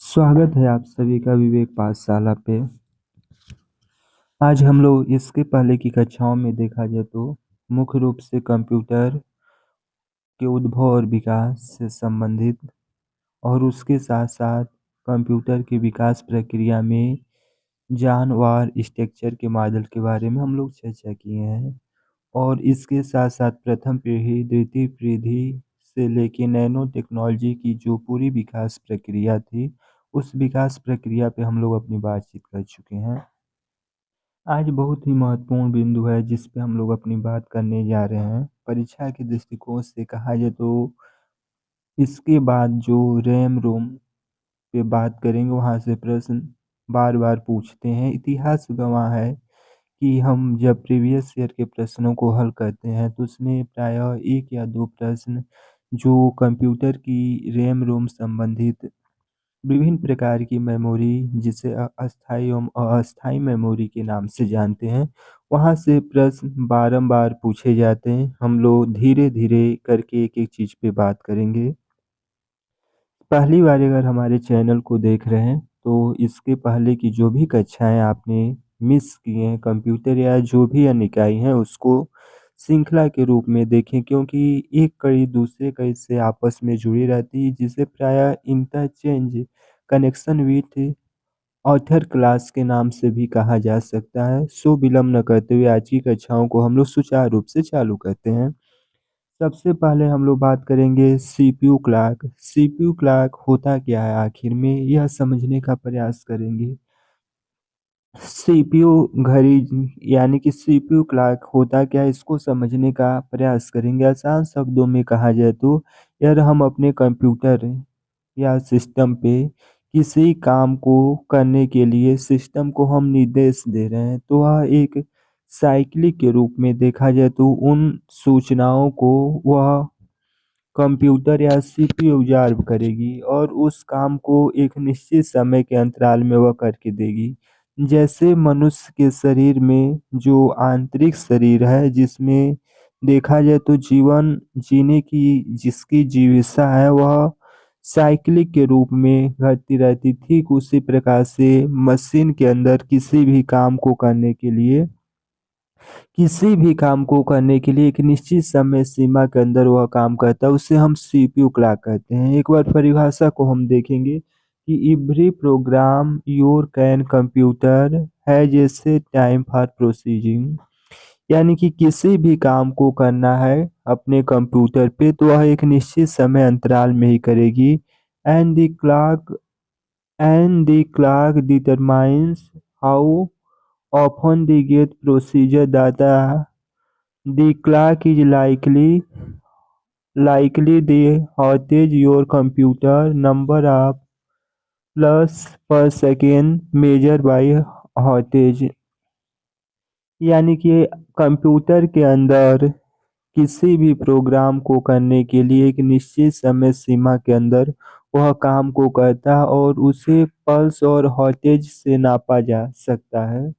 स्वागत है आप सभी का विवेक पाठशाला पे। आज हम लोग इसके पहले की कक्षाओं में देखा जाए तो मुख्य रूप से कंप्यूटर के उद्भव और विकास से संबंधित और उसके साथ साथ कंप्यूटर के विकास प्रक्रिया में जानवार स्ट्रक्चर के मॉडल के बारे में हम लोग चर्चा किए हैं। और इसके साथ साथ प्रथम पीढ़ी द्वितीय पीढ़ी से लेके नैनो टेक्नोलॉजी की जो पूरी विकास प्रक्रिया थी, उस विकास प्रक्रिया पे हम लोग अपनी बातचीत कर चुके हैं। आज बहुत ही महत्वपूर्ण बिंदु है जिस पे हम लोग अपनी बात करने जा रहे हैं। परीक्षा के दृष्टिकोण से कहा जाए तो इसके बाद जो रैम रोम पे बात करेंगे, वहाँ से प्रश्न बार बार पूछते हैं। इतिहास गवाह है कि हम जब प्रीवियस ईयर के प्रश्नों को हल करते हैं तो उसमें प्रायः एक या दो प्रश्न जो कंप्यूटर की रैम रोम संबंधित विभिन्न प्रकार की मेमोरी, जिसे अस्थायी एवं अस्थायी मेमोरी के नाम से जानते हैं, वहाँ से प्रश्न बारंबार पूछे जाते हैं। हम लोग धीरे धीरे करके एक एक चीज़ पे बात करेंगे। पहली बार अगर हमारे चैनल को देख रहे हैं तो इसके पहले की जो भी कक्षाएं आपने मिस की हैं कंप्यूटर या जो भी अन्य इकाई हैं, उसको श्रृंखला के रूप में देखें, क्योंकि एक कड़ी दूसरे कड़ी से आपस में जुड़ी रहती है, जिसे प्रायः interchange connection with author class के नाम से भी कहा जा सकता है। सो विलंब न करते हुए आज की कक्षाओं को हम लोग सुचारू रूप से चालू करते हैं। सबसे पहले हम लोग बात करेंगे सीपीयू क्लॉक। सीपीयू क्लॉक होता क्या है आखिर में, यह समझने का प्रयास करेंगे। सीपीयू घड़ी यानी कि सीपीयू क्लॉक होता क्या है, इसको समझने का प्रयास करेंगे। आसान शब्दों में कहा जाए तो यार, हम अपने कंप्यूटर या सिस्टम पे किसी काम को करने के लिए सिस्टम को हम निर्देश दे रहे हैं, तो वह एक साइक्लिक के रूप में देखा जाए तो उन सूचनाओं को वह कंप्यूटर या सीपीयू ऑब्जर्व करेगी और उस काम को एक निश्चित समय के अंतराल में वह करके देगी। जैसे मनुष्य के शरीर में जो आंतरिक शरीर है, जिसमें देखा जाए तो जीवन जीने की जिसकी जीविका है वह साइक्लिक के रूप में घटती रहती, ठीक उसी प्रकार से मशीन के अंदर किसी भी काम को करने के लिए एक निश्चित समय सीमा के अंदर वह काम करता है, उसे हम सीपीयू क्लॉक कहते हैं। एक बार परिभाषा को हम देखेंगे कि every programme your can computer है जैसे टाइम फॉर प्रोसीजिंग, यानी कि किसी भी काम को करना है अपने कंप्यूटर पे तो वह एक निश्चित समय अंतराल में ही करेगी। And the clock and the clock determines how often the get procedure data. The clock is likely the outage your computer number of plus per second measured by outage, यानी कि कंप्यूटर के अंदर किसी भी प्रोग्राम को करने के लिए एक निश्चित समय सीमा के अंदर वह काम को करता है और उसे पल्स और हॉटेज से नापा जा सकता है।